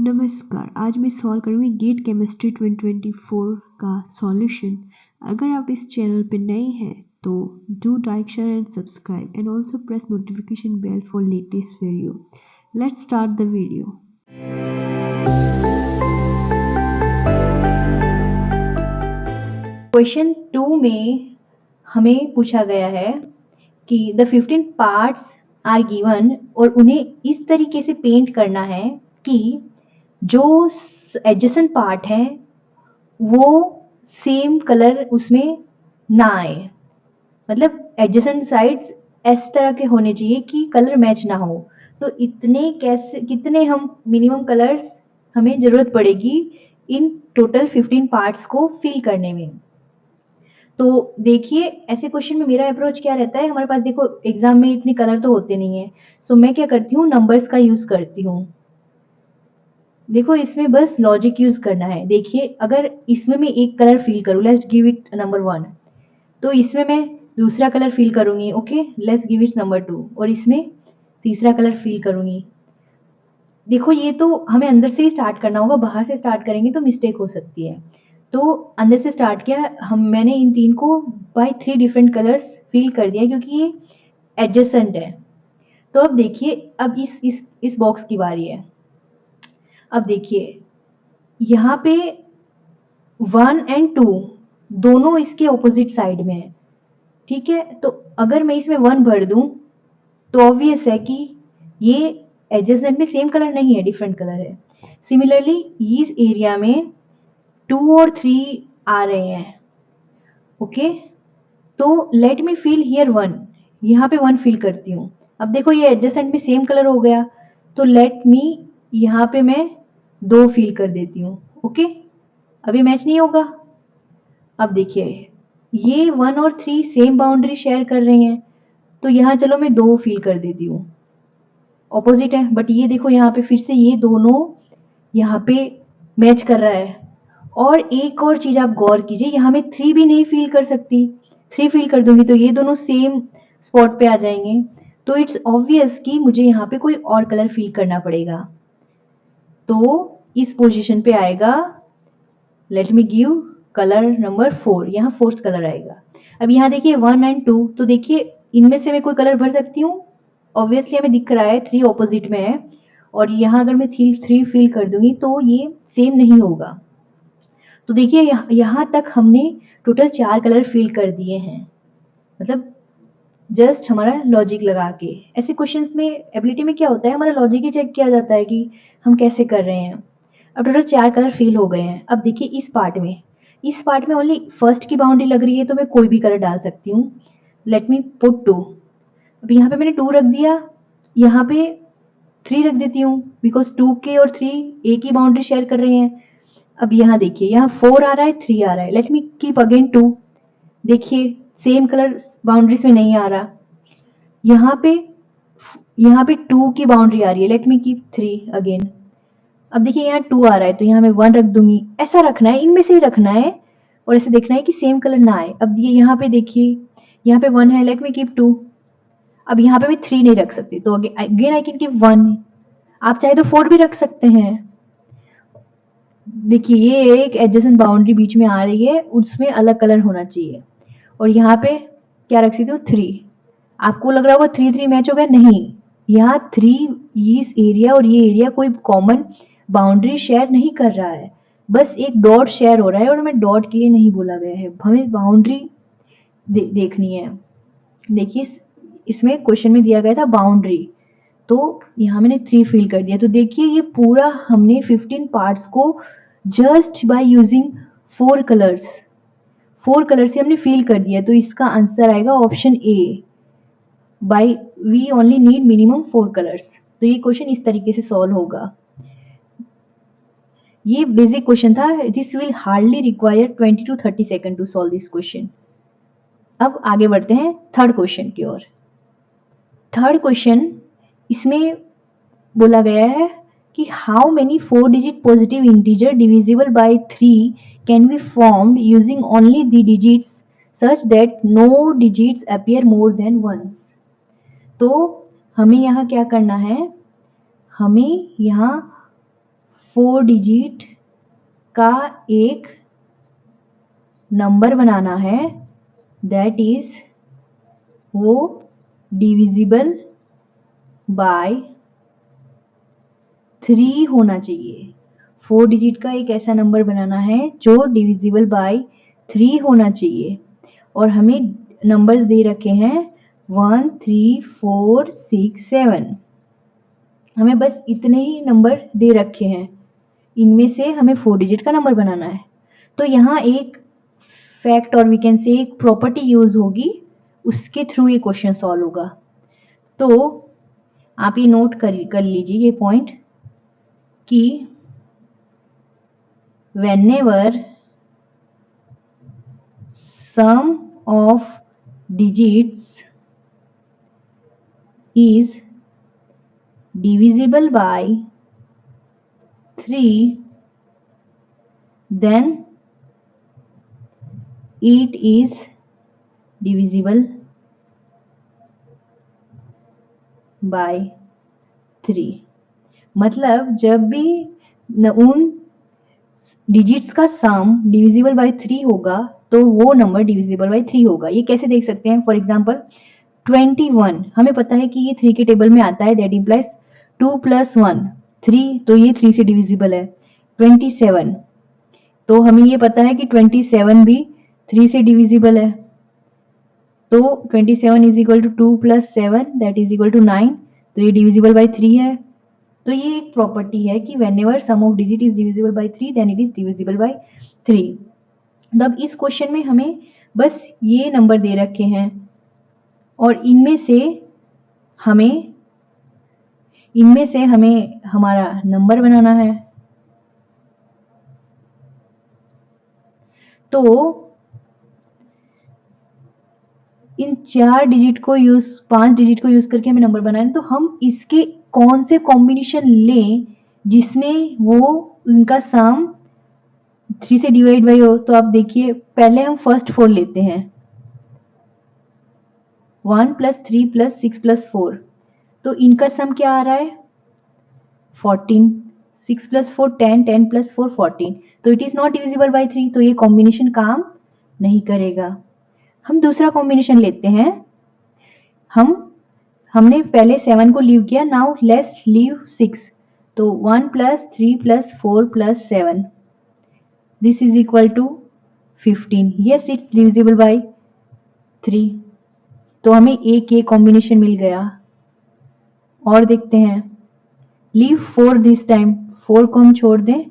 नमस्कार, आज मैं सॉल्व करूँगी गेट केमिस्ट्री 2024 का सॉल्यूशन। अगर आप इस चैनल पे नए हैं तो do like, share and subscribe and also press notification bell for latest video. Let's start the video. Question 2 में हमें पूछा गया है कि द 15 पार्ट्स आर गिवन और उन्हें इस तरीके से पेंट करना है कि जो एडजेसेंट पार्ट है वो सेम कलर उसमें ना आए। मतलब एडजेसेंट साइड्स इस तरह के होने चाहिए कि कलर मैच ना हो। तो कितने हम मिनिमम कलर्स हमें जरूरत पड़ेगी इन टोटल 15 पार्ट्स को फिल करने में। तो देखिए ऐसे क्वेश्चन में मेरा अप्रोच क्या रहता है, हमारे पास देखो एग्जाम में इतने कलर तो होते नहीं है, सो मैं क्या करती हूँ, नंबर्स का यूज करती हूँ। देखो इसमें बस लॉजिक यूज करना है। देखिए अगर इसमें मैं एक कलर फिल करूँ, लेट्स गिव इट नंबर 1, तो इसमें मैं दूसरा कलर फिल करूंगी, okay, let's give it number 2, और इसमें तीसरा कलर फिल करूंगी। देखो ये तो हमें अंदर से ही स्टार्ट करना होगा, बाहर से स्टार्ट करेंगे तो मिस्टेक हो सकती है। तो अंदर से स्टार्ट किया मैंने इन तीन को बाय 3 डिफरेंट कलर्स फिल कर दिया क्योंकि ये एडजेसेंट है। तो अब देखिए, अब इस बॉक्स की बारी है। अब देखिए यहाँ पे 1 and 2 दोनों इसके ऑपोजिट साइड में है, ठीक है। तो अगर मैं इसमें 1 भर दूं तो ऑब्वियस है कि ये एडजेसेंट में सेम कलर नहीं है, डिफरेंट कलर है। सिमिलरली इस एरिया में 2 और 3 आ रहे हैं, ओके। तो लेट मी फिल हियर 1, यहाँ पे 1 फिल करती हूँ। अब देखो ये एडजेसेंट में सेम कलर हो गया, तो लेट मी यहाँ पे मैं 2 फिल कर देती हूँ, ओके। अभी मैच नहीं होगा। अब देखिए ये 1 और 3 सेम बाउंड्री शेयर कर रहे हैं, तो यहाँ चलो मैं 2 फिल कर देती हूँ, ऑपोजिट है। बट ये देखो यहाँ पे फिर से ये दोनों यहाँ पे मैच कर रहा है। और एक और चीज आप गौर कीजिए, यहाँ मैं 3 भी नहीं फील कर सकती, 3 फील कर दूंगी तो ये दोनों सेम स्पॉट पे आ जाएंगे। तो इट्स ऑब्वियस कि मुझे यहाँ पे कोई और कलर फील करना पड़ेगा। तो इस पोजीशन पे आएगा, let me give colour number 4, यहाँ फोर्थ कलर आएगा। अब यहाँ देखिए 1 and 2, तो देखिए इनमें से मैं कोई कलर भर सकती हूँ, ऑब्वियसली हमें दिख रहा है 3 ऑपोजिट में है, और यहाँ अगर मैं 3 फिल कर दूंगी तो ये सेम नहीं होगा। तो देखिए यहाँ तक हमने टोटल 4 कलर फिल कर दिए हैं, मतलब जस्ट हमारा लॉजिक लगा के। ऐसे क्वेश्चंस में एबिलिटी में क्या होता है, हमारा लॉजिक ही चेक किया जाता है कि हम कैसे कर रहे हैं। अब टोटल 4 कलर फिल हो गए हैं। अब देखिए इस पार्ट में ओनली फर्स्ट की बाउंड्री लग रही है, तो मैं कोई भी कलर डाल सकती हूँ। Let me put 2। अब यहाँ पे मैंने 2 रख दिया, यहाँ पे 3 रख देती हूँ बिकॉज 2 के और 3 एक ही बाउंड्री शेयर कर रहे हैं। अब यहाँ देखिए यहाँ 4 आ रहा है, 3 आ रहा है, लेट मी कीप अगेन 2। देखिए सेम कलर बाउंड्रीज में नहीं आ रहा। यहाँ पे 2 की बाउंड्री आ रही है, लेट मी कीप 3 अगेन। अब देखिए यहाँ 2 आ रहा है तो यहाँ मैं 1 रख दूंगी। ऐसा रखना है, इनमें से ही रखना है, और ऐसे देखना है कि सेम कलर ना आए। अब ये यहाँ पे देखिए यहाँ पे 1 है, लेट मी कीप 2। अब यहाँ पे मैं 3 नहीं रख सकती, तो अगेन आई कैन कीप 1। आप चाहे तो 4 भी रख सकते हैं। देखिए ये एक एडजेसेंट बाउंड्री बीच में आ रही है, उसमें अलग कलर होना चाहिए। और यहाँ पे क्या रख सकती हूँ, 3। आपको लग रहा होगा 3 मैच हो गया, नहीं, यहाँ 3 इस एरिया और ये एरिया कोई कॉमन बाउंड्री शेयर नहीं कर रहा है, बस एक डॉट शेयर हो रहा है, और हमें डॉट के लिए नहीं बोला गया है, हमें बाउंड्री देखनी है। देखिए इसमें क्वेश्चन में दिया गया था बाउंड्री, तो यहाँ मैंने 3 फिल कर दिया। तो देखिए ये पूरा हमने 15 पार्ट्स को जस्ट बाय यूजिंग 4 कलर से हमने फिल कर दिया। तो इसका आंसर आएगा option A, by we only need minimum 4 colours. तो ये क्वेश्चन इस तरीके से सॉल्व होगा। ये बेसिक क्वेश्चन था, this will hardly require 20 to 30 second to solve this question. अब आगे बढ़ते हैं थर्ड क्वेश्चन की ओर। थर्ड क्वेश्चन, इसमें बोला गया है कि how many 4 digit positive integer divisible by 3 can be formed using only the digits such that no digits appear more than once. तो हमें यहाँ क्या करना है, हमें यहाँ 4 डिजिट का एक नंबर बनाना है, दैट इज वो डिविजिबल बाय 3 होना चाहिए। 4 डिजिट का एक ऐसा नंबर बनाना है जो डिविजिबल बाय 3 होना चाहिए, और हमें नंबर्स दे रखे हैं 1 3 4 6 7। हमें बस इतने ही नंबर दे रखे हैं, इनमें से हमें 4 डिजिट का नंबर बनाना है। तो यहाँ एक फैक्ट और वी कैन से एक प्रॉपर्टी यूज होगी, उसके थ्रू ये क्वेश्चन सॉल्व होगा। तो आप ये नोट कर लीजिए ये पॉइंट कि whenever sum of digits is divisible by 3, then it is divisible by 3। मतलब जब भी उन डिजिट्स का सम डिविजिबल बाय 3 होगा तो वो नंबर डिविजिबल बाय 3 होगा। ये कैसे देख सकते हैं? फॉर एग्जांपल 21 हमें पता है कि ये 3 के टेबल में आता है, दैट इंप्लाइज 2 + 1 3, तो ये 3 से डिविजिबल है। 27 तो हमें ये पता है कि 27 भी 3 से डिविजिबल है, तो 27 is equal to 2 + 7 that is equal to 9, तो ये डिविजिबल बाय 3 है। तो ये एक प्रॉपर्टी है कि whenever sum of digit is divisible by 3 then it is divisible by 3। तब इस क्वेश्चन में हमें बस ये नंबर दे रखे हैं और इनमें से हमें हमारा नंबर बनाना है। तो इन 5 डिजिट को यूज करके हमें नंबर बनाना है। तो हम इसके कौन से कॉम्बिनेशन लें जिसमें वो उनका सम 3 से डिवाइड बाई हो? तो आप देखिए, पहले हम फर्स्ट 4 लेते हैं, 1 + 3 + 6 + 4, तो इनका सम क्या आ रहा है? 14। 6 + 4 10, 10 + 4 14, तो it is not divisible by 3, तो ये कॉम्बिनेशन काम नहीं करेगा। हम दूसरा कॉम्बिनेशन लेते हैं। हमने पहले 7 को लीव किया, नाउ लेट्स लीव 6, तो 1 + 3 + 4 + 7 this is equal to 15। Yes, it's divisible by 3, तो हमें एक ये कॉम्बिनेशन मिल गया। और देखते हैं, लीव 4 दिस टाइम, 4 को हम छोड़ दें,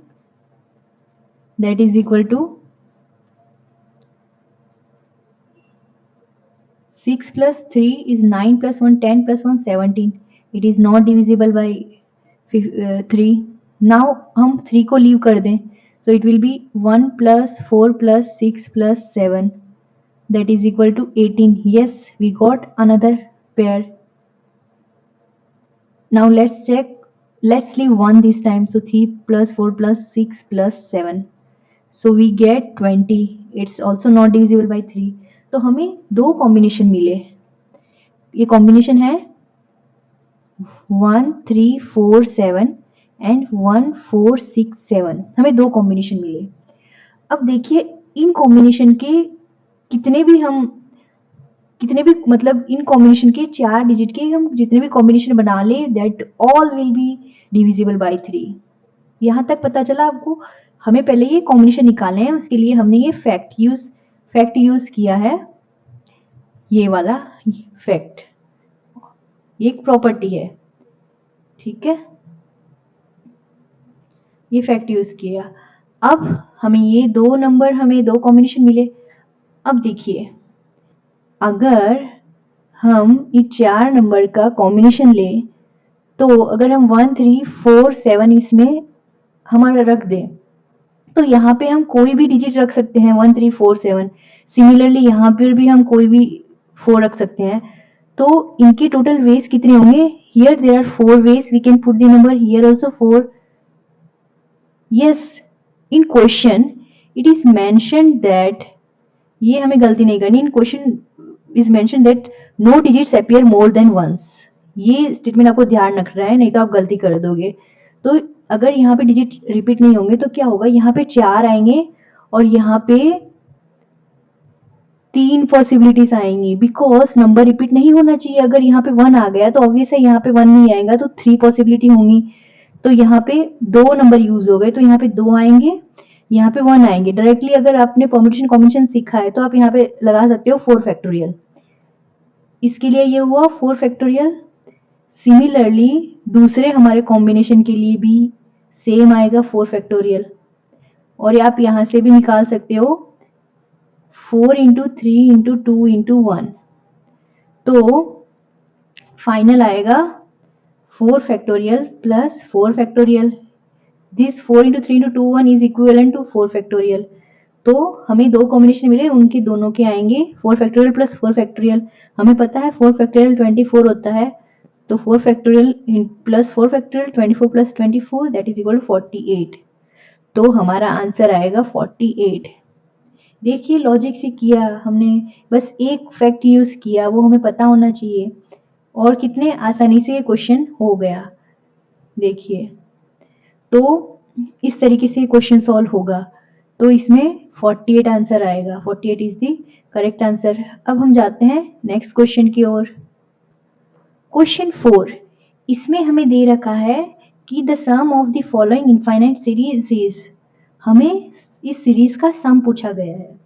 that is equal to 6 + 3 is 9 + 1 10 + 1 17, it is not divisible by 3। now हम 3 को लीव कर दें, so it will be 1 + 4 + 6 + 7 that is equal to 18। yes, we got another pair। now let's check, let's leave 1 this time, so 3 + 4 + 6 + 7, so we get 20, it's also not divisible by 3। तो हमें दो combination मिले, ये combination है 1 3 4 7 and 1 4 6 7, हमें दो combination मिले। अब देखिए, इन कॉम्बिनेशन के कितने भी मतलब इन कॉम्बिनेशन के 4 डिजिट के हम जितने भी कॉम्बिनेशन बना ले, that all will be divisible by 3। यहाँ तक पता चला आपको? हमें पहले ये कॉम्बिनेशन निकालने हैं, उसके लिए हमने ये फैक्ट यूज किया है, ये वाला फैक्ट, ये एक प्रॉपर्टी है, ठीक है, ये फैक्ट यूज किया। अब हमें ये दो नंबर, हमें दो कॉम्बिनेशन मिले। अब देखिए, अगर हम ये 4 नंबर का कॉम्बिनेशन लें, तो अगर हम 1 3 4 7 इसमें हमारा रख दें, तो यहाँ पे हम कोई भी डिजिट रख सकते हैं 1 3 4 7। सिमिलरली यहाँ पर भी हम कोई भी 4 रख सकते हैं। तो इनके टोटल वेज कितने होंगे? Here there are 4 ways, we can put the number here also 4। Yes, in question it is mentioned that, ये हमें गलती नहीं करनी, in question is mentioned that no digits appear more than once. ये statement आपको ध्यान रखना है, नहीं तो आप गलती कर दोगे। तो अगर यहाँ पे डिजिट रिपीट नहीं होंगे तो क्या होगा, यहाँ पे 4 आएंगे और यहाँ पे 3 पॉसिबिलिटीज आएंगी, बिकॉज नंबर रिपीट नहीं होना चाहिए। अगर यहाँ पे 1 आ गया तो ऑब्वियस है यहाँ पे 1 नहीं आएगा, तो 3 पॉसिबिलिटी होंगी। तो यहाँ पे 2 नंबर यूज हो गए, तो यहाँ पे 2 आएंगे, यहाँ पे 1 आएंगे। डायरेक्टली अगर आपने परम्यूटेशन कॉम्बिनेशन सीखा है तो आप यहाँ पे लगा सकते हो 4 फैक्टोरियल। इसके लिए ये हुआ 4 फैक्टोरियल। सिमिलरली दूसरे हमारे कॉम्बिनेशन के लिए भी सेम आएगा 4 फैक्टोरियल, और आप यहाँ से भी निकाल सकते हो 4 इंटू 3 इंटू 2 इंटू 1, तो फाइनल आएगा 4 factorial plus 4 factorial. This 4 into 3 into 2 1 is equivalent to 4 factorial. तो हमें 2 कॉम्बिनेशन मिले, उनके दोनों के आएंगे 4 फैक्टोरियल प्लस 4 फैक्टोरियल। हमें पता है 4 फैक्टोरियल 24 होता है, तो 4 factorial plus 4 factorial 24 plus 24 that is equal to 48। तो हमारा आंसर आएगा 48। देखिए लॉजिक से किया हमने, बस एक फैक्ट यूज किया, वो हमें पता होना चाहिए, और कितने आसानी से ये क्वेश्चन हो गया। देखिए तो इस तरीके से क्वेश्चन सॉल्व होगा, तो इसमें 48 आंसर आएगा। 48 इज द करेक्ट आंसर। अब हम जाते हैं नेक्स्ट क्वेश्चन की ओर। क्वेश्चन 4, इसमें हमें दे रखा है कि the sum of the following infinite series is, हमें इस सीरीज का सम पूछा गया है।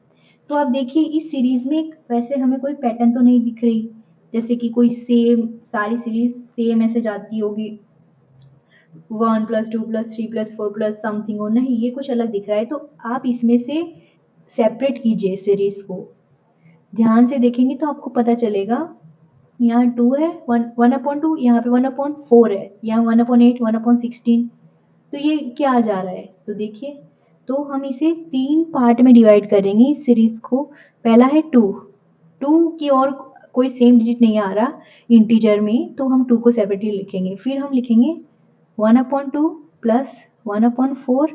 तो आप देखिए इस सीरीज में वैसे हमें कोई पैटर्न तो नहीं दिख रही, जैसे कि कोई सेम सारी सीरीज सेम ऐसे जाती होगी 1 plus 2 plus 3 plus 4 plus something हो, नहीं ये कुछ अलग दिख रहा है। तो आप इसमें से सेपरेट कीजिए सीरीज को, ध्यान से देखेंगे तो आपको पता चलेगा। यहाँ 2 है, 1/2, यहाँ पे 1/4 है, यहाँ 1/8 1/16, तो ये क्या आ जा रहा है। तो देखिए, तो हम इसे 3 पार्ट में डिवाइड करेंगे इस सीरीज को। पहला है 2 की और कोई सेम डिजिट नहीं आ रहा इंटीजर में, तो हम 2 को सेपरेटली लिखेंगे। फिर हम लिखेंगे 1/2 plus 1/4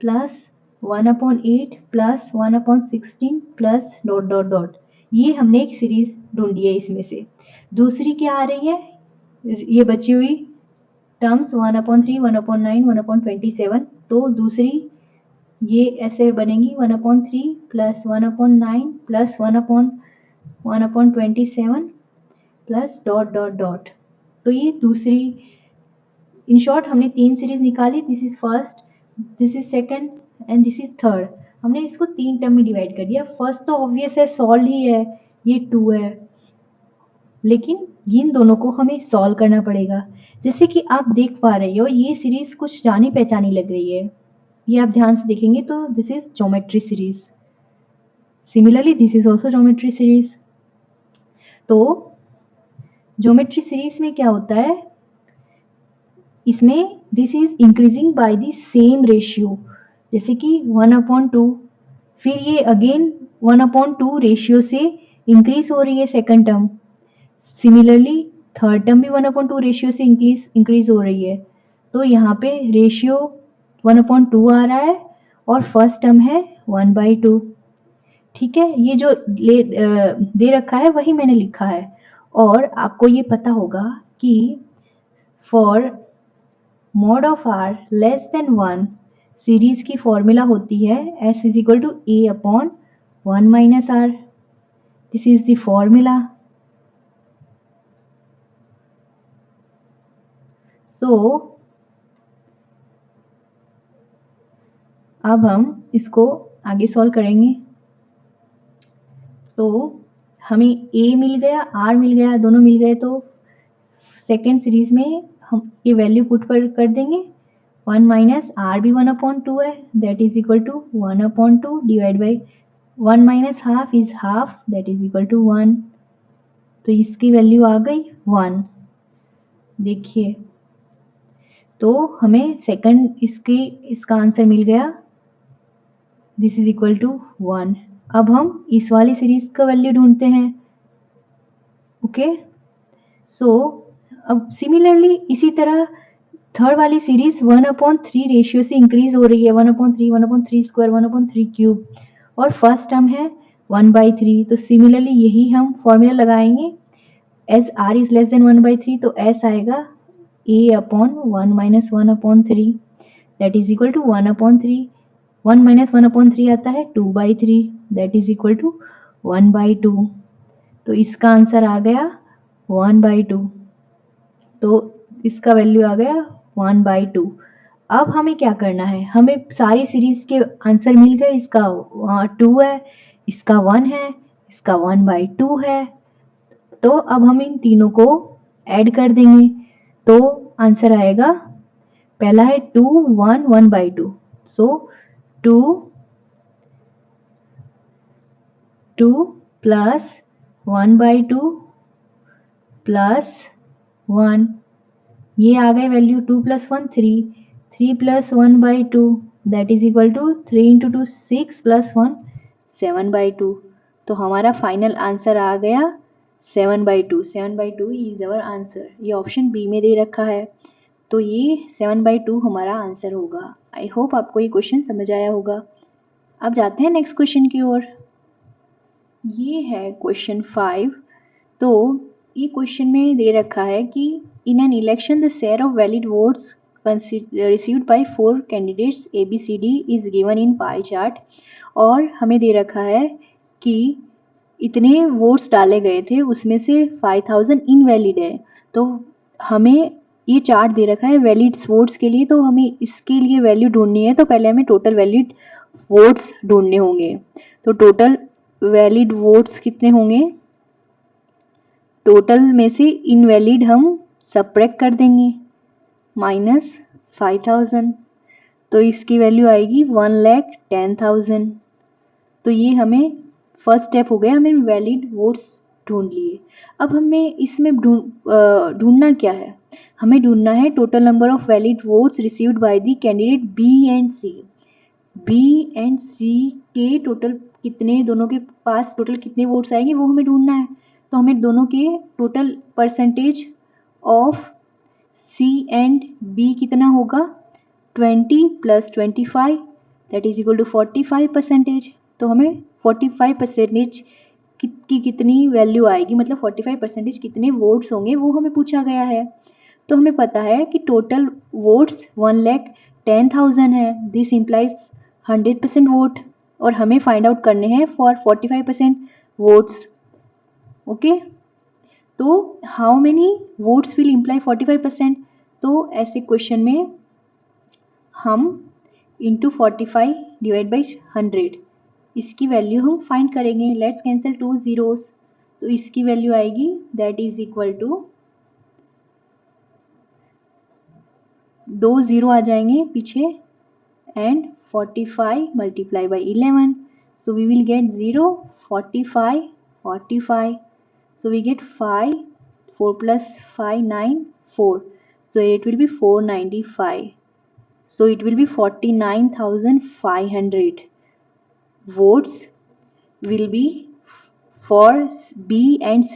plus 1/8 plus 1/16 plus dot dot dot. ये हमने एक सीरीज ढूंढी है इसमें से। दूसरी क्या आ रही है, ये बची हुई टर्म्स 1/3 1/9 1/27, तो दूसरी ये ऐसे बनेगी 1/3 plus 1/9 plus 1/27 plus dot dot dot. तो ये दूसरी, इन शॉर्ट हमने 3 सीरीज निकाली, this is first, this is second and this is third. हमने इसको 3 टर्म में डिवाइड कर दिया। फर्स्ट तो ऑब्वियस है, सॉल्व ही है, ये 2 है, लेकिन इन दोनों को हमें सॉल्व करना पड़ेगा। जैसे कि आप देख पा रहे हो ये सीरीज कुछ जानी पहचानी लग रही है, ये आप ध्यान से देखेंगे तो this is geometry series, similarly this is also geometry series. तो ज्योमेट्री सीरीज में क्या होता है, इसमें this is increasing by the same ratio, जैसे कि 1/2, फिर ये अगेन 1/2 रेशियो से इंक्रीज हो रही है second term. Similarly third term भी 1/2 रेशियो से इंक्रीज हो रही है। तो यहाँ पे रेशियो 1/2 आ रहा है और फर्स्ट टर्म है 1/2। ठीक है, ये जो दे रखा है वही मैंने लिखा है। और आपको ये पता होगा कि for mod of R less than 1 series की फॉर्मूला होती है S is equal to A/1 minus R. This is the formula. So अब हम इसको आगे सॉल्व करेंगे। तो हमें A मिल गया, R मिल गया, दोनों मिल गए, तो सेकेंड सीरीज में हम ये वैल्यू पुट कर देंगे। 1 माइनस आर भी 1/2 है, that is equal to 1/2 divide by 1 minus half is half, that is equal to 1। तो इसकी वैल्यू आ गई 1। देखिए, तो हमें सेकंड इसका आंसर मिल गया, दिस इज इक्वल टू 1। अब हम इस वाली सीरीज का वैल्यू ढूंढते हैं। ओके, सो अब सिमिलरली इसी तरह थर्ड वाली सीरीज 1/3 रेशियो से इंक्रीज हो रही है, 1/3 1/3 स्क्वायर 1/3 क्यूब, और फर्स्ट टर्म है 1/3। तो सिमिलरली यही हम फॉर्मूला लगाएंगे, as r is less than 1/3, तो एस आएगा A/1 minus 1/3। That is equal to 1/3. 1 minus 1/3 आता है 2/3, दैट इज इक्वल टू 1/2. तो इसका आंसर आ गया 1/2. तो इसका वैल्यू आ गया 1/2. अब हमें क्या करना है, हमें सारी सीरीज के आंसर मिल गए. इसका 2 है, इसका 1 है, इसका 1/2 है. तो अब हम इन तीनों को ऐड कर देंगे. तो आंसर आएगा, पहला है 2 1 1/2. सो 2 प्लस 1/2 प्लस 1, ये आ गए value. 2 plus 1 3, 3 plus 1/2 that is equal to 3 into 2 6 plus 1 7/2. तो हमारा फाइनल आंसर आ गया 7/2. 7/2 इज अवर आंसर. ये ऑप्शन बी में दे रखा है, तो ये 7/2 हमारा आंसर होगा. आई होप आपको ये क्वेश्चन समझ आया होगा. अब जाते हैं नेक्स्ट क्वेश्चन की ओर. ये है क्वेश्चन 5. तो ये क्वेश्चन में दे रखा है कि in an election the share of valid votes received by 4 candidates ABCD is given in pie chart. और हमें दे रखा है कि इतने वोट्स डाले गए थे, उसमें से 5000 इनवैलिड है. तो हमें ये चार्ट दे रखा है वैलिड वोट्स के लिए, तो हमें इसके लिए वैल्यू ढूंढनी है. तो पहले हमें टोटल वैलिड वोट्स ढूंढने होंगे. तो टोटल वैलिड वोट्स कितने होंगे, टोटल में से इनवैलिड हम सब्ट्रैक्ट कर देंगे, -5000. तो इसकी वैल्यू आएगी 1,10,000. तो ये हमें फर्स्ट स्टेप हो गया, हमें वैलिड वोट्स ढूंढ लिए. अब हमें इसमें ढूंढना क्या है, हमें ढूंढना है total number of valid votes received by the candidate B and C. B and C के टोटल कितने, दोनों के पास टोटल कितने वोट्स आएंगे वो हमें ढूंढना है. तो हमें दोनों के total percentage of C and B कितना होगा, 20 plus 25 that is equal to 45%. तो हमें 45% की कितनी वैल्यू आएगी, मतलब 45% कितने वोट्स होंगे वो हमें पूछा गया है. तो हमें पता है कि टोटल वोट्स 1,10,000 है. दिस इम्प्लाइज 100% वोट, और हमें फाइंड आउट करने हैं फॉर 45% वोट्स. ओके, तो how many votes will imply 45%. तो ऐसे क्वेश्चन में हम इंटू 45 डिवाइड बाई 100 इसकी वैल्यू हम फाइंड करेंगे. Let's cancel 2 zeros. तो इसकी वैल्यू आएगी दैट इज इक्वल टू 2 0 आ जाएंगे पीछे and 45 multiply by 11. So we will get 0 45 45. So we get 5, 4 plus 5, 9, 4. So it will be 495. So it will be 49,500 votes will be for B and C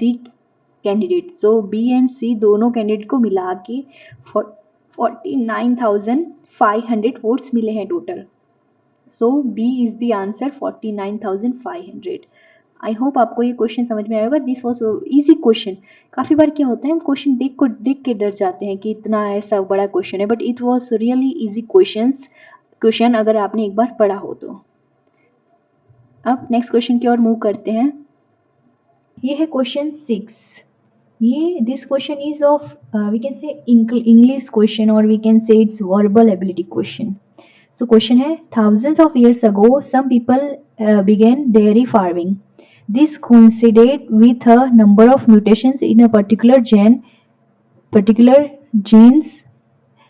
candidate. So B and C दोनों candidate को मिला के 49,500 votes मिले हैं total. So B is the answer 49,500. I hope आपको ये question समझ में आएगा. This was easy question. काफ़ी बार क्या होता है हम क्वेश्चन देख के डर जाते हैं कि इतना ऐसा बड़ा क्वेश्चन है, but it was really easy question अगर आपने एक बार पढ़ा हो तो. अब नेक्स्ट क्वेश्चन की ओर मूव करते हैं. ये है क्वेश्चन 6. ये this question is of we can say English question और we can say it's verbal ability question. So question है, thousands of years ago some people began dairy farming. This coincided with a number of mutations in a particular genes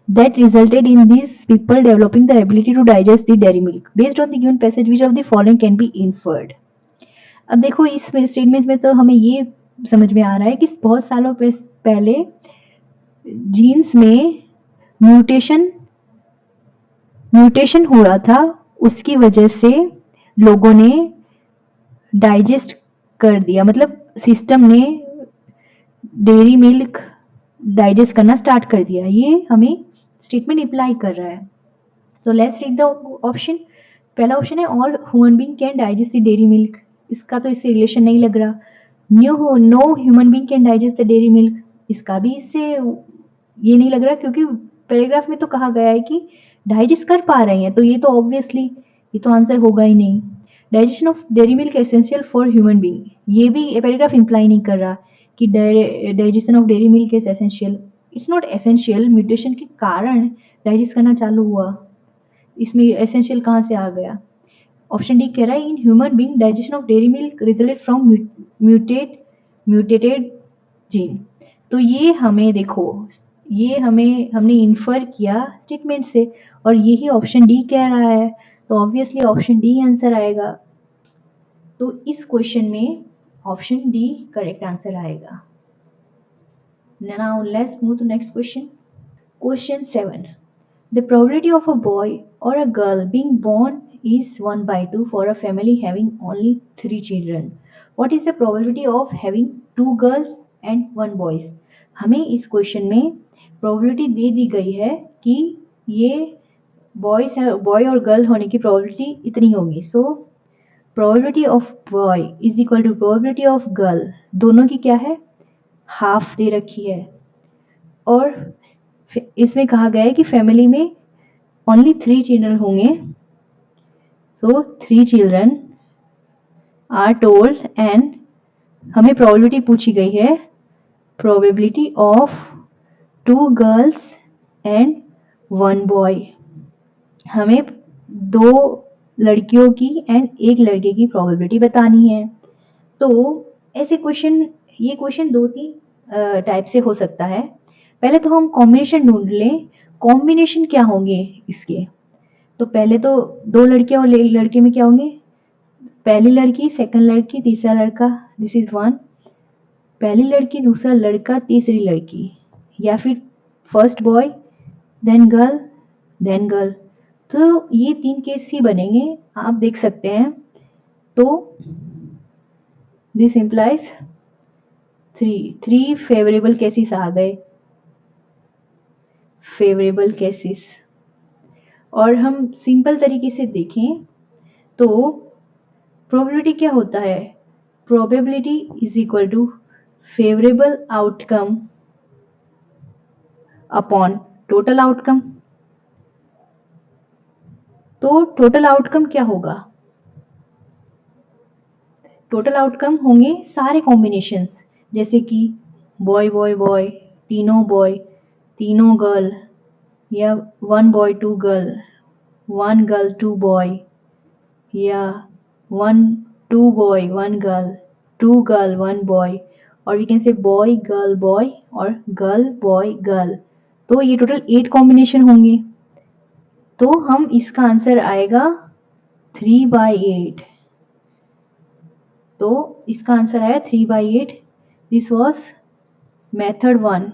that resulted in these people developing the ability to digest the dairy milk. Based on the given passage, which of the following can be inferred? अब देखो इस statement में तो हमें ये समझ में आ रहा है कि बहुत सालों पहले जीन्स में म्यूटेशन हो रहा था, उसकी वजह से लोगों ने डाइजेस्ट कर दिया, मतलब सिस्टम ने डेयरी मिल्क डाइजेस्ट करना स्टार्ट कर दिया. ये हमें स्टेटमेंट इम्प्लाई कर रहा है. So let's read the option. पहला ऑप्शन है all human being can digest the dairy milk. इसका तो इससे रिलेशन नहीं लग रहा. No human being can digest the dairy milk, इसका भी इससे ये नहीं लग रहा, क्योंकि पैराग्राफ में तो कहा गया है कि डाइजेस्ट कर पा रहे हैं, तो ये तो ऑब्वियसली ये तो आंसर होगा ही नहीं। Digestion of dairy milk essential for human being, ये भी ये पैराग्राफ इंप्लाई नहीं कर रहा कि digestion of dairy milk is essential. It's not essential, mutation के कारण डाइजेस्ट करना चालू हुआ, इसमें एसेंशियल कहाँ से आ गया। ऑप्शन डी कह रहा है in human being digestion of dairy milk resulted from mutated gene. तो ये हमें देखो, ये हमने इन्फर किया स्टेटमेंट से, और यही ऑप्शन डी कह रहा है, तो ऑब्वियसली ऑप्शन डी आंसर आएगा। तो इस क्वेश्चन में ऑप्शन डी करेक्ट आंसर आएगा। Now let's move to next question. Question 7. The probability of a boy or a girl being born is 1/2 for a family having only 3 children. What is the probability of having 2 girls and 1 boys? हमें इस question में probability दे दी गई है कि ये boy और girl होने की probability इतनी होगी। So probability of boy is equal to probability of girl, दोनों की क्या है, हाफ दे रखी है। और इसमें कहा गया है कि फैमिली में ओनली 3 चिल्ड्रन होंगे, सो 3 चिल्ड्रन आर टोल्ड, एंड हमें प्रोबेबिलिटी पूछी गई है, probability of 2 girls and 1 boy. हमें 2 लड़कियों की एंड 1 लड़के की प्रोबेबिलिटी बतानी है। तो ऐसे क्वेश्चन, ये क्वेश्चन 2-3 टाइप से हो सकता है। पहले तो हम कॉम्बिनेशन ढूंढ लें, कॉम्बिनेशन क्या होंगे इसके। तो पहले तो 2 लड़कियां और 1 लड़के में क्या होंगे, पहली लड़की, सेकंड लड़की, तीसरा लड़का, दिस इज 1। पहली लड़की, दूसरा लड़का, तीसरी लड़की, या फिर first boy then girl then girl. तो ये 3 केस ही बनेंगे, आप देख सकते हैं। तो दिस इम्प्लाइज 3 फेवरेबल केसेस आ गए, फेवरेबल केसेस। और हम सिंपल तरीके से देखें तो प्रोबेबिलिटी क्या होता है, probability is equal to favourable outcome upon total outcome. तो टोटल आउटकम क्या होगा, टोटल आउटकम होंगे सारे कॉम्बिनेशंस, जैसे कि बॉय बॉय बॉय, तीनों बॉय, तीनों गर्ल, या 1 बॉय 2 गर्ल, 1 गर्ल 2 बॉय, या 1 2 बॉय 1 गर्ल, 2 गर्ल 1 बॉय, और we can say boy girl boy और गर्ल बॉय गर्ल। तो ये टोटल 8 कॉम्बिनेशन होंगे। तो हम इसका आंसर आएगा 3/8। तो इसका आंसर आया 3/8। This was method 1।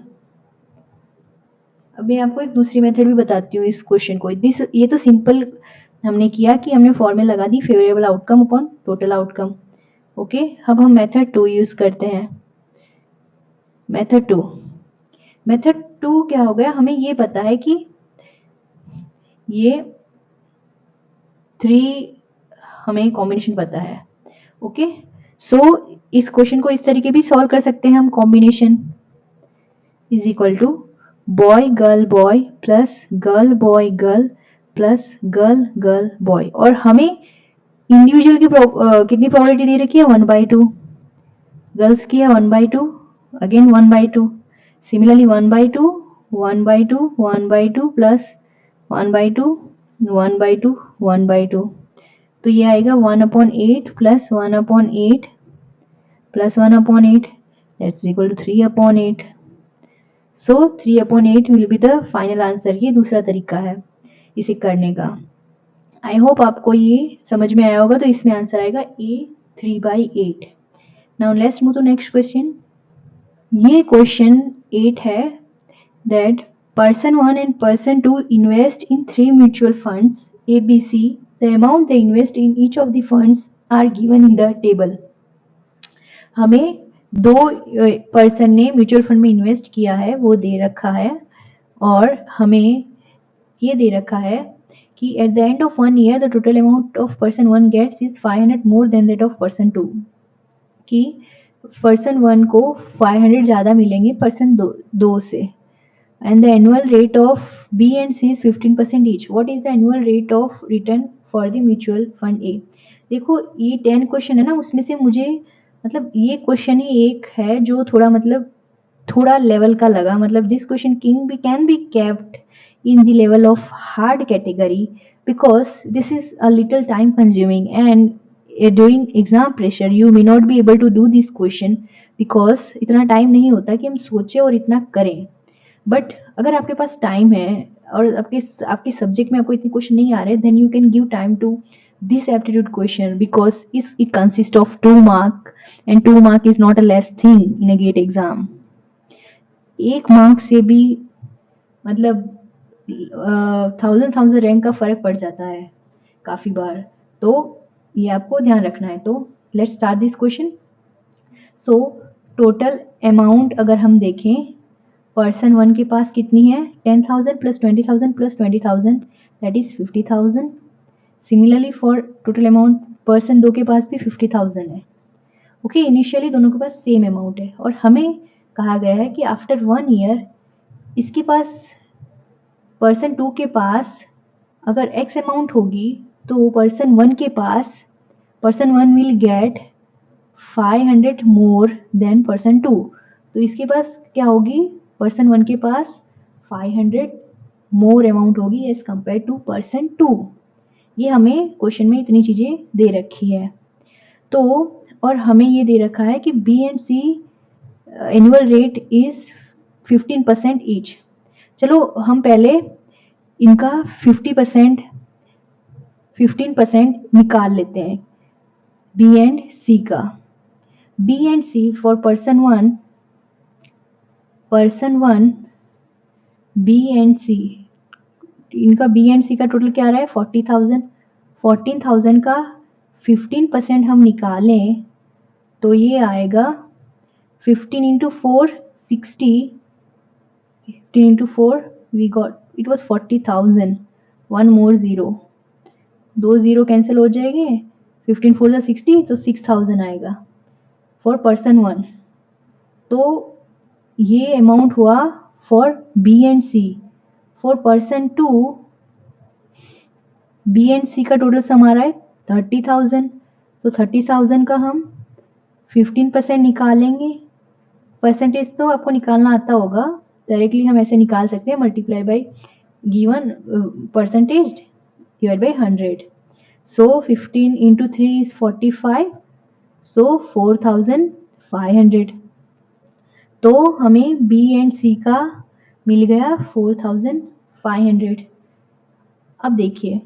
अब मैं आपको एक दूसरी मेथड भी बताती हूँ इस क्वेश्चन को। ये तो सिंपल हमने किया कि हमने फॉर्मूला लगा दी favourable outcome upon total outcome. Okay, अब हम मेथड 2 यूज करते हैं। मेथड 2 क्या हो गया, हमें ये पता है कि ये 3 हमें कॉम्बिनेशन पता है। ओके, सो इस क्वेश्चन को इस तरीके भी सॉल्व कर सकते हैं हम, combination is equal to boy girl boy plus girl boy girl plus girl girl boy. और हमें इंडिविजुअल की कितनी प्रोबेबिलिटी दे रखी है, 1/2। गर्ल्स की है 1/2, अगेन 1/2, सिमिलरली 1/2 1/2 1/2 प्लस 1/2 1/2 1/2। तो ये आएगा 1/8 plus 1/8 plus 1/8, that's equal to 3/8। So 3/8 will be the final answer. ये दूसरा तरीका है इसे करने का। आई होप आपको ये समझ में आया होगा। तो इसमें आंसर आएगा A 3/8। Now let's move to next question. ये क्वेश्चन 8 है that person 1 and person 2 invest in 3 mutual funds ABC. The amount they invest in each of the funds are given in the table. हमें 2 person ने mutual fund में invest किया है, वो दे रखा है, और हमें ये दे रखा है कि at the end of 1 year the total amount of person 1 gets is 500 more than that of person 2, कि पर्सन 1 को 500 ज़्यादा मिलेंगे पर्सन 2 से। and the annual rate of B and C is 15% each. What is the annual rate of return for the mutual fund A? देखो ये 10 question है ना, उसमें से मुझे मतलब ये क्वेश्चन ही एक है जो थोड़ा मतलब थोड़ा लेवल का लगा, मतलब this question can be kept in the level of hard category because this is a little time consuming and during exam pressure you may not be able to do this question because इतना time नहीं होता कि हम सोचें और इतना करें. But अगर आपके पास टाइम है और आपके सब्जेक्ट में आपको इतने क्वेश्चन नहीं आ रहे, then you can give time to this aptitude question because it consist of 2 mark and 2 mark is not a less thing in a GATE exam. 1 mark से भी मतलब 1000 रैंक का फर्क पड़ जाता है काफी बार, तो ये आपको ध्यान रखना है. तो let's start this question. So total amount अगर हम देखें, पर्सन 1 के पास कितनी है, 10,000 plus 20,000 plus 20,000 that is 50,000. Similarly for total amount person 2 के पास भी 50,000 है. ओके, इनिशियली दोनों के पास सेम अमाउंट है और हमें कहा गया है कि आफ्टर 1 ईयर इसके पास पर्सन 2 के पास अगर x अमाउंट होगी तो पर्सन 1 के पास person 1 will get 500 more than person 2. तो इसके पास क्या होगी, पर्सन 1 के पास 500 मोर अमाउंट होगी एज कंपेयर टू पर्सन 2. ये हमें क्वेश्चन में इतनी चीज़ें दे रखी है. तो और हमें ये दे रखा है कि B and C annual rate is 15% each. चलो हम पहले इनका 15% निकाल लेते हैं बी एंड सी का. B and C for person 1 B and C, इनका बी एंड सी का टोटल क्या आ रहा है 40,000. 14,000 का 15% हम निकालें तो ये आएगा 15 into 4 60. 15 into 4 we got it was 40,000. One more zero, 2 zero cancel हो जाएंगे. 15 4 60 तो 6,000 आएगा फॉर पर्सन 1. तो ये अमाउंट हुआ for B and C. For person 2 B and C का टोटल सम आ रहा है 30,000. तो 30,000 का हम 15% निकालेंगे. परसेंटेज तो आपको निकालना आता होगा, डायरेक्टली हम ऐसे निकाल सकते हैं, multiply by given percentage divide by 100. So 15 into 3 is 45. सो 4,500. तो हमें बी एंड सी का मिल गया 4,500. अब देखिए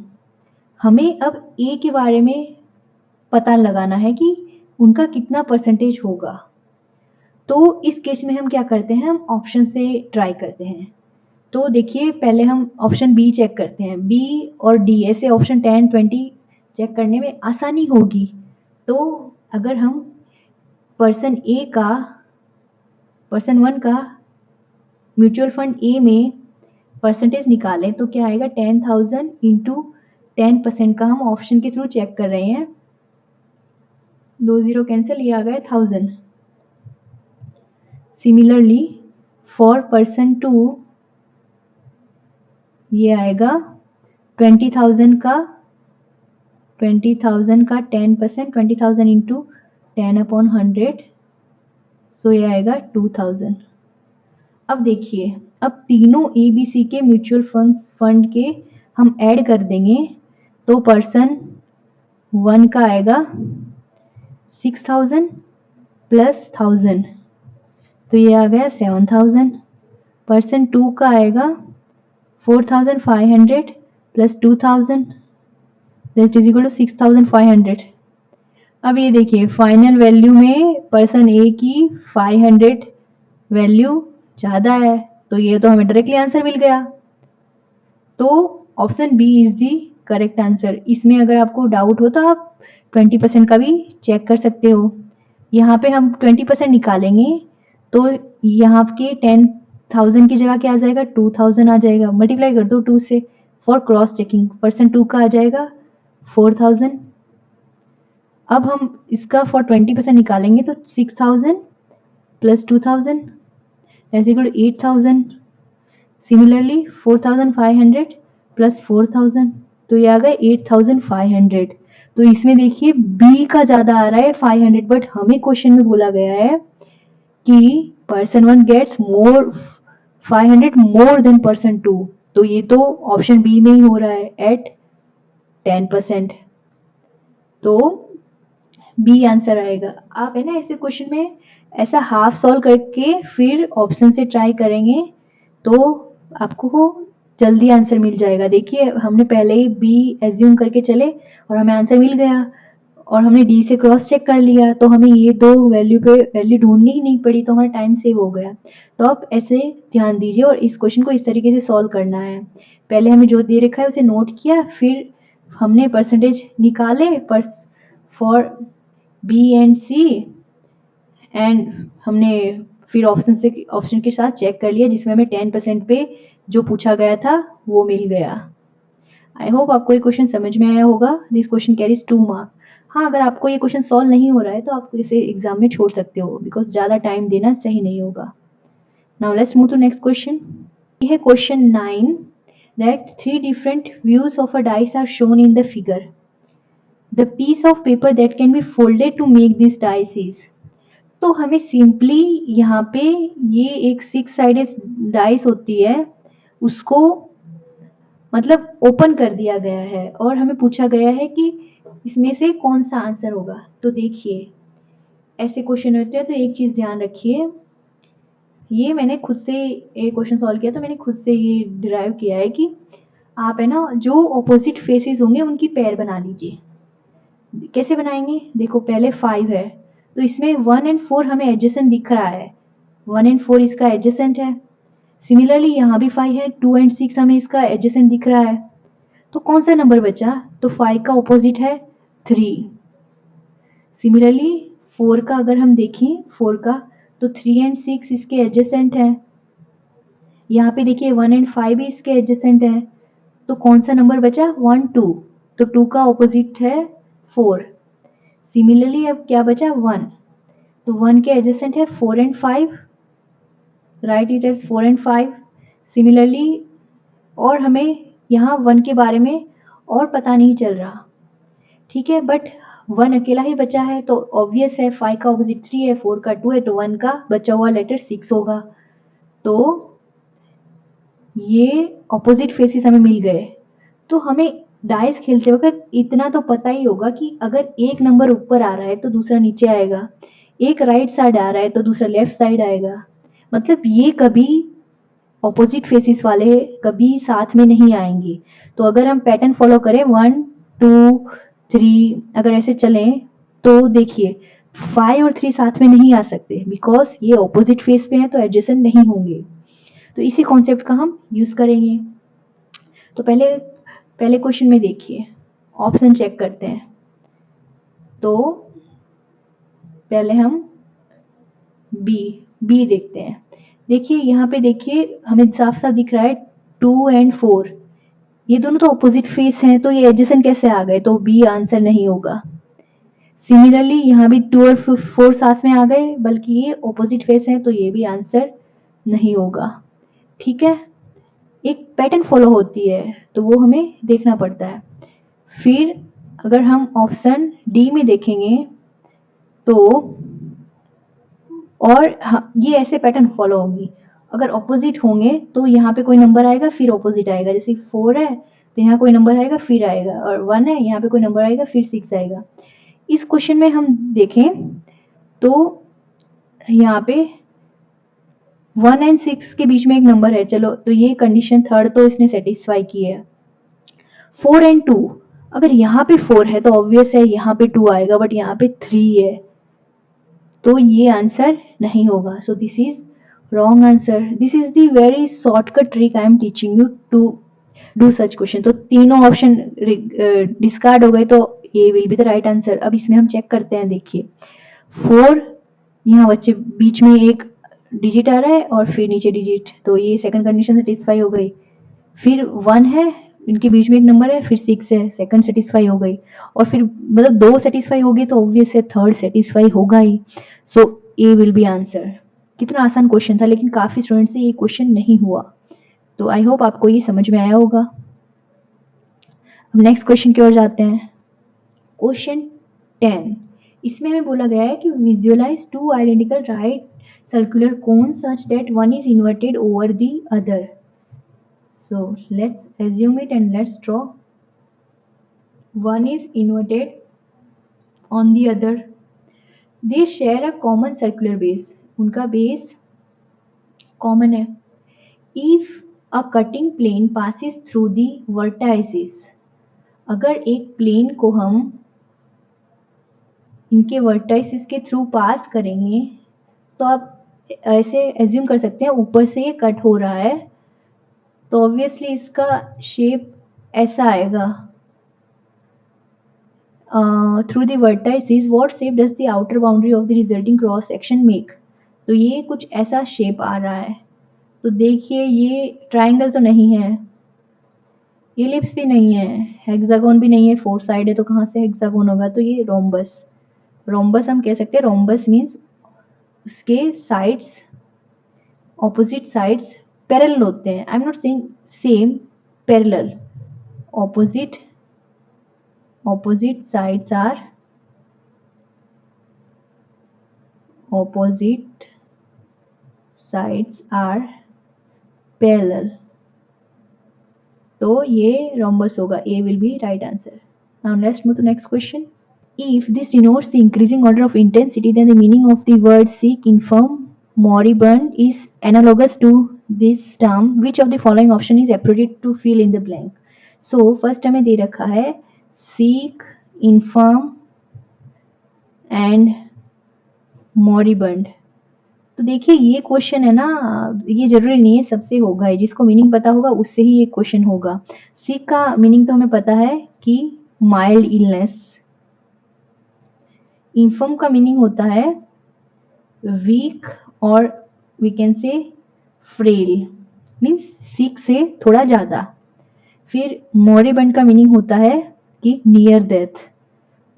हमें अब ए के बारे में पता लगाना है कि उनका कितना परसेंटेज होगा. तो इस केस में हम क्या करते हैं, हम ऑप्शन से ट्राई करते हैं. तो देखिए पहले हम ऑप्शन बी चेक करते हैं. बी और डी ऐसे ऑप्शन 10 20 चेक करने में आसानी होगी. तो अगर हम पर्सन 1 का म्यूचुअल फंड ए में परसेंटेज निकालें तो क्या आएगा, 10,000 इंटू 10% का हम ऑप्शन के थ्रू चेक कर रहे हैं. 2 जीरो कैंसिल, ये आ गया 1,000. सिमिलरली फॉर पर्सन 2 ये आएगा 20,000 का 10%, 20,000 इंटू 10/100. सो ये आएगा 2,000. अब देखिए अब तीनों ए बी सी के म्यूचुअल फंड के हम ऐड कर देंगे तो पर्सन 1 का आएगा 6,000 प्लस 1,000 तो ये आ गया 7,000. पर्सन 2 का आएगा 4,500 plus 2,000 that is equal to 6,500. अब ये देखिए फाइनल वैल्यू में पर्सन ए की 500 वैल्यू ज़्यादा है, तो ये तो हमें डायरेक्टली आंसर मिल गया. तो option B is the correct answer. इसमें अगर आपको डाउट हो तो आप 20% का भी चेक कर सकते हो. यहाँ पे हम 20% निकालेंगे तो यहाँ के 10,000 की जगह क्या आ जाएगा, 2,000 आ जाएगा. मल्टीप्लाई कर दो 2 से फॉर क्रॉस चेकिंग. पर्सन 2 का आ जाएगा 4,000. अब हम इसका फॉर 20% निकालेंगे तो 6,000 प्लस 2,000 ऐसे इक्वल टू 8,000. सिमिलरली 4500 प्लस 4000, तो ये आ गए 8500। तो इसमें देखिए बी का ज्यादा आ रहा है 500, बट हमें क्वेश्चन में बोला गया है कि person 1 gets more 500 more than person 2, तो ये तो ऑप्शन बी में ही हो रहा है एट 10%, तो बी आंसर आएगा। आप है ना ऐसे क्वेश्चन में ऐसा हाफ सॉल्व करके फिर ऑप्शन से ट्राई करेंगे तो आपको जल्दी आंसर मिल जाएगा। देखिए हमने पहले ही बी एज्यूम करके चले और हमें आंसर मिल गया, और हमने डी से क्रॉस चेक कर लिया, तो हमें ये दो वैल्यू पे वैल्यू ढूंढनी ही नहीं पड़ी, तो हमारा टाइम सेव हो गया। तो आप ऐसे ध्यान दीजिए और इस क्वेश्चन को इस तरीके से सॉल्व करना है। पहले हमें जो दे रखा है उसे नोट किया, फिर हमने परसेंटेज निकाले for B and C, and हमने फिर ऑप्शन के साथ चेक कर लिया जिसमें हमें 10% पे जो पूछा गया था वो मिल गया। आई होप आपको ये क्वेश्चन समझ में आया होगा। This question carries 2 mark. हाँ, अगर आपको ये क्वेश्चन सॉल्व नहीं हो रहा है तो आप इसे एग्जाम में छोड़ सकते हो, बिकॉज ज़्यादा टाइम देना सही नहीं होगा। Now let's move to next question. ये है question 9, that 3 different views of a dice are shown in the figure. The piece of paper that can be folded to make this dice is, तो हमें simply यहाँ पे ये एक 6 sided dice होती है उसको मतलब ओपन कर दिया गया है और हमें पूछा गया है कि इसमें से कौन सा आंसर होगा। तो देखिए ऐसे क्वेश्चन होते हैं तो एक चीज ध्यान रखिए, ये मैंने खुद से एक क्वेश्चन सॉल्व किया तो मैंने खुद से ये डिराइव किया है कि आप है ना जो ऑपोजिट फेसेस होंगे उनकी पेयर बना लीजिए। कैसे बनाएंगे, देखो पहले 5 है तो इसमें 1 एंड 4 हमें एडजेसेंट दिख रहा है, 1 एंड 4 इसका एडजेसेंट है। सिमिलरली यहाँ भी 5 है, 2 एंड 6 हमें इसका एडजेसेंट दिख रहा है। तो कौन सा नंबर बचा, तो 5 का ऑपोजिट है 3। सिमिलरली 4 का अगर हम देखें 4 का तो 3 एंड 6 इसके एडजेसेंट है। यहाँ पे देखिए 1 एंड 5 भी इसके एडजेसेंट है। तो कौन सा नंबर बचा, 1 2, तो 2 का ऑपोजिट है 4। सिमिलरली अब क्या बचा 1, तो 1 के एडजेसेंट है 4 and 5, write it as 4 and 5। Similarly और हमें यहाँ 1 के बारे में और पता नहीं चल रहा, ठीक है, बट 1 अकेला ही बचा है तो ऑब्वियस है 5 का ऑपोजिट 3 है, 4 का 2 है, तो 1 का बचा हुआ लेटर 6 होगा। तो ये ऑपोजिट फेसेस हमें मिल गए। तो हमें डाइस खेलते वक्त इतना तो पता ही होगा कि अगर एक नंबर ऊपर आ रहा है तो दूसरा नीचे आएगा, एक राइट साइड आ रहा है तो दूसरा लेफ्ट साइड आएगा, मतलब ये कभी ऑपोजिट फेसेस वाले कभी साथ में नहीं आएंगे। तो अगर हम पैटर्न फॉलो करें 1 2 3 अगर ऐसे चलें तो देखिए 5 और 3 साथ में नहीं आ सकते बिकॉज ये ऑपोजिट फेस पे हैं तो एडजेसेंट नहीं होंगे। तो इसी कॉन्सेप्ट का हम यूज करेंगे। तो पहले क्वेश्चन में देखिए ऑप्शन चेक करते हैं। तो पहले हम बी देखते हैं। देखिए यहाँ पे देखिए हमें साफ साफ दिख रहा है 2 एंड 4, ये दोनों तो ऑपोजिट फेस हैं तो ये एडजेसेंट कैसे आ गए, तो बी आंसर नहीं होगा। सिमिलरली यहाँ भी 2 और 4 साथ में आ गए, बल्कि ये ऑपोजिट फेस हैं तो ये भी आंसर नहीं होगा। ठीक है, एक पैटर्न फॉलो होती है तो वो हमें देखना पड़ता है। फिर अगर हम ऑप्शन डी में देखेंगे तो और ये ऐसे पैटर्न फॉलो होगी, अगर ऑपोजिट होंगे तो यहाँ पे कोई नंबर आएगा फिर ऑपोजिट आएगा, जैसे 4 है तो यहाँ कोई नंबर आएगा फिर आएगा, और 1 है यहाँ पे कोई नंबर आएगा फिर 6 आएगा। इस क्वेश्चन में हम देखें तो यहाँ पे 1 एंड 6 के बीच में एक नंबर है, चलो तो ये कंडीशन थर्ड तो इसने सेटिस्फाई की है। 4 एंड 2, अगर यहाँ पे 4 है तो ऑब्वियस है यहाँ पे 2 आएगा, बट यहाँ पे 3 है तो ये आंसर नहीं होगा। So this is wrong answer. This is the very shortcut trick I am teaching you to do such question. तो तीनों ऑप्शन डिस्कार्ड हो गए तो A will be the right answer. अब इसमें हम चेक करते हैं, देखिए 4 यहाँ बच्चे बीच में एक डिजिट आ रहा है और फिर नीचे डिजिट, तो ये सेकंड कंडीशन सेटिस्फाई हो गई। फिर 1 है, इनके बीच में एक नंबर है, फिर 6 है, सेकंड सेटिस्फाई हो गई, और फिर मतलब 2 सेटिस्फाई होगी तो ऑब्वियस है थर्ड सेटिस्फाई होगा ही। सो ए विल बी आंसर। कितना आसान क्वेश्चन था, लेकिन काफी स्टूडेंट से ये क्वेश्चन नहीं हुआ। तो आई होप आपको ये समझ में आया होगा। अब नेक्स्ट क्वेश्चन की ओर जाते हैं। क्वेश्चन 10, इसमें हमें बोला गया है कि visualize two identical right circular cone such that one is inverted over the other. So let's assume it and let's draw. One is inverted on the other. They share a common circular base. उनका base common है. If a cutting plane passes through the vertices, अगर एक plane को हम इनके vertices के through pass करेंगे तो आप ऐसे एज्यूम कर सकते हैं ऊपर से ये कट हो रहा है तो ऑब्वियसली इसका शेप ऐसा आएगा. Through the vertices what shape does the outer boundary of the resulting cross section make. तो ये कुछ ऐसा शेप आ रहा है. तो देखिए ये ट्राइंगल तो नहीं है, एलिप्स भी नहीं है, हेक्सागोन भी नहीं है, फोर साइड है तो कहाँ से हेक्सागोन होगा. तो ये रोम्बस. रोम्बस हम कह सकते हैं. रोम्बस मीन्स उसके साइड्स, ऑपोजिट साइड्स पैरेलल होते हैं. I am not saying same, parallel. opposite sides are parallel. तो ये रोम्बस होगा. A will be right answer. Now let's move to next question. If this denotes the increasing order of intensity, then the meaning of the word sick, infirm, moribund is analogous to this term. Which of the following option is appropriate to fill in the blank? So first हमें दे रखा है sick, infirm and moribund. तो देखिए ये question है ना, ये जरूरी नहीं है सबसे होगा है. जिसको मीनिंग पता होगा उससे ही ये क्वेश्चन होगा. सिक का मीनिंग तो हमें पता है कि माइल्ड इलनेस. इन्फर्म का मीनिंग होता है वीक और we can say frail, means sick से थोड़ा ज़्यादा. फिर मोरिबंड का मीनिंग होता है कि नियर डेथ,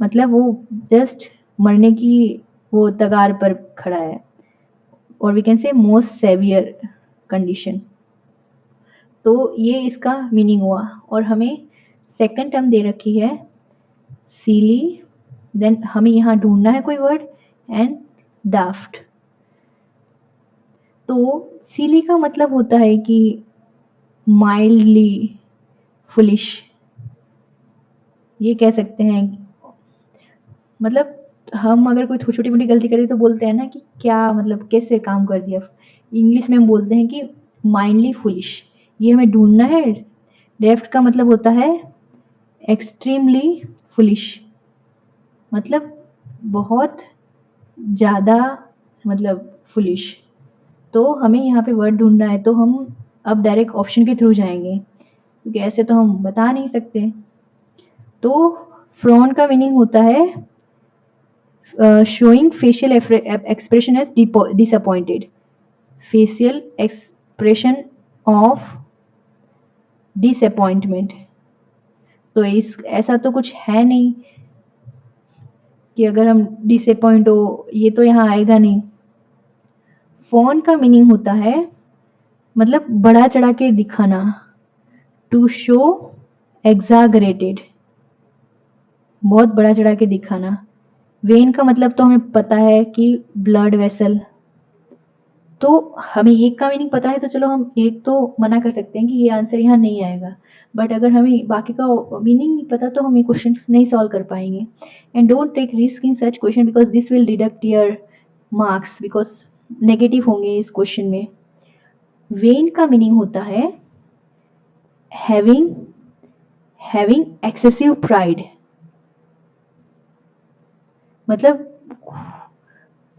मतलब वो जस्ट मरने की वो तगार पर खड़ा है. और we can say most severe condition. तो ये इसका मीनिंग हुआ. और हमें सेकंड टर्म दे रखी है सीली. देन हमें यहाँ ढूंढना है कोई वर्ड एंड डाफ्ट. तो सीली का मतलब होता है कि माइल्डली फुलिश, ये कह सकते हैं. मतलब हम अगर कोई छोटी मोटी गलती करें तो बोलते हैं ना कि क्या मतलब कैसे काम कर दिया. इंग्लिश में हम बोलते हैं कि माइंडली फुलिश. ये हमें ढूंढना है. डेफ्ट का मतलब होता है एक्सट्रीमली फुलिश, मतलब बहुत ज़्यादा, मतलब फुलिश. तो हमें यहाँ पे वर्ड ढूंढना है. तो हम अब डायरेक्ट ऑप्शन के थ्रू जाएंगे क्योंकि ऐसे तो हम बता नहीं सकते. तो फ्रॉन का मीनिंग होता है showing facial expression as disappointed. Facial expression of disappointment. तो इस ऐसा तो कुछ है नहीं कि अगर हम डिसअपॉइंट हो, ये तो यहाँ आएगा नहीं. फोन का मीनिंग होता है मतलब बड़ा चढ़ा के दिखाना, टू शो एग्जागरेटेड, बहुत बड़ा चढ़ा के दिखाना. वेन का मतलब तो हमें पता है कि ब्लड वेसल. तो हमें एक का मीनिंग पता है तो चलो हम एक तो मना कर सकते हैं कि ये आंसर यहाँ नहीं आएगा. बट अगर हमें बाकी का मीनिंग नहीं पता तो हम ये क्वेश्चन नहीं सॉल्व कर पाएंगे. And don't take risk in such question because this will deduct your marks, because negative होंगे इस क्वेश्चन में. वेन का मीनिंग होता है हैविंग एक्सेसिव प्राइड, मतलब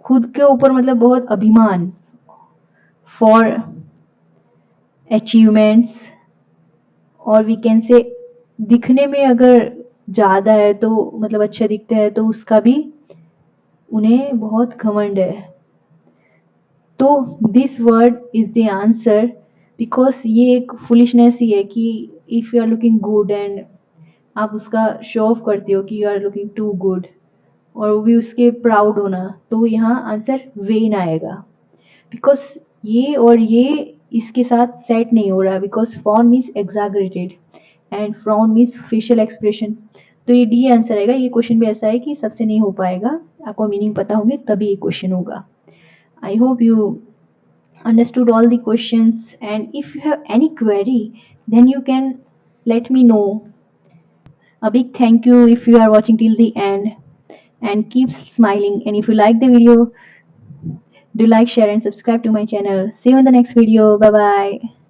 खुद के ऊपर मतलब बहुत अभिमान. फॉर अचीवमेंट्स, और वी कैन से दिखने में अगर ज़्यादा है तो मतलब अच्छे दिखते हैं तो उसका भी उन्हें बहुत घमंड है. तो this word is the answer because ये एक फुलिशनेस ही है कि if you are looking good and आप उसका शो ऑफ करते हो कि you are looking too good और वो भी उसके प्राउड होना. तो यहाँ आंसर वेन आएगा बिकॉज ये और ये इसके साथ सेट नहीं हो रहा, because form means exaggerated and frown means facial expression. तो ये डी आंसर आएगा। ये क्वेश्चन भी ऐसा है कि सबसे नहीं हो पाएगा, आपको मीनिंग पता होंगे तभी ये क्वेश्चन होगा। I hope you understood all the questions, and if you have any query then you can let me know. A big thank you if you are watching till the end, and keep smiling. And if you like the video, do like, share and subscribe to my channel. See you in the next video. Bye bye.